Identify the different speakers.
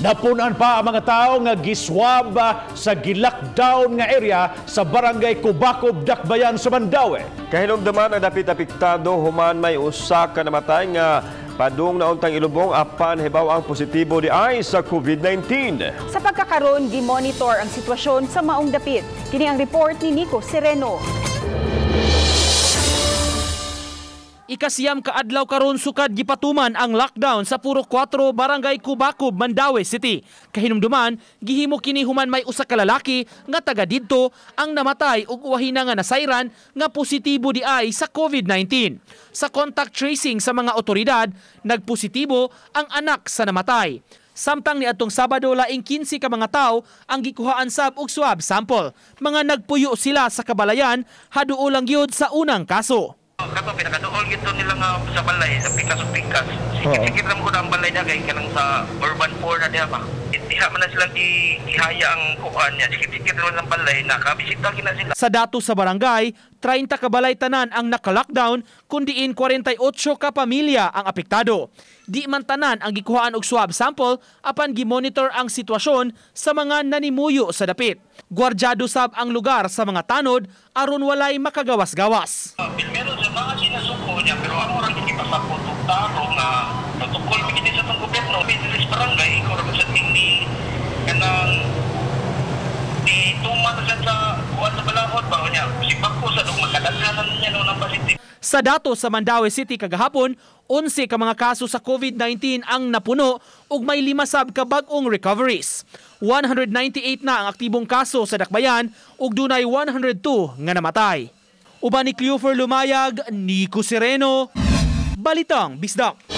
Speaker 1: Napunan pa ang mga tao nga giswab sa gilockdown nga area sa barangay Kubacob, Dakbayan sa Mandaue.
Speaker 2: Kahinumduman ang dapit apektado human may usa ka namatay nga padung na untang ilubong apan hibaw ang positibo di ay sa COVID-19.
Speaker 3: Sa pagkakaroon, gi-monitor ang sitwasyon sa maong dapit. Kini ang report ni Nico Sereno.
Speaker 4: Ikasiyam ka adlaw karon sukad gipatuman ang lockdown sa puro 4 barangay Kubacob, Mandaue City. Kahinumduman, gihimo kini human may usa ka lalaki nga taga didto ang namatay ug wahina nga nasayran nga positibo di ay sa COVID-19. Sa contact tracing sa mga otoridad, nagpositibo ang anak sa namatay. Samtang niadtong Sabado laing 15 ka mga tao ang gikuhaan sab og swab sample. Mga nagpuyo sila sa kabalayan haduo lang gyud sa unang kaso.
Speaker 5: Kato pinakaduol gito nila nga sa balay sa pikas. Sikit-sikit lang ko na ang balay na kay kanang sa urban 4 na diha pa. Diha man na silang ihaya ang kuan niya. Sikit-sikit lang ang balay na kabisita gina sila.
Speaker 4: Sa dato sa barangay, 30 ka balay tanan ang naka-lockdown kundiin 48 ka pamilya ang apektado. Di man tanan ang gikuhaan og swab sample apan gi-monitor ang sitwasyon sa mga nanimuyo sa dapit. Gwardyado sab ang lugar sa mga tanod aron walay makagawas-gawas.
Speaker 5: Meron sa mga sinasuko niya pero amo ra gipasapot og taro nga protocol bigyan sa tong gobyerno sa barangay kung sa tingni kanang di tuman sa kuan sa balahod ba niya si bako sa dog makadaghanan niya no ng positive.
Speaker 4: Sa dato sa Mandaue City kagahapon, 11 ka mga kaso sa COVID-19 ang napuno ug may 5 sab ka bag-ong recoveries. 198 na ang aktibong kaso sa Dakbayan ug dunay 102 nga namatay. Uban ni Cleofer Lumayag, Nico Sereno, Balitang Bisdak.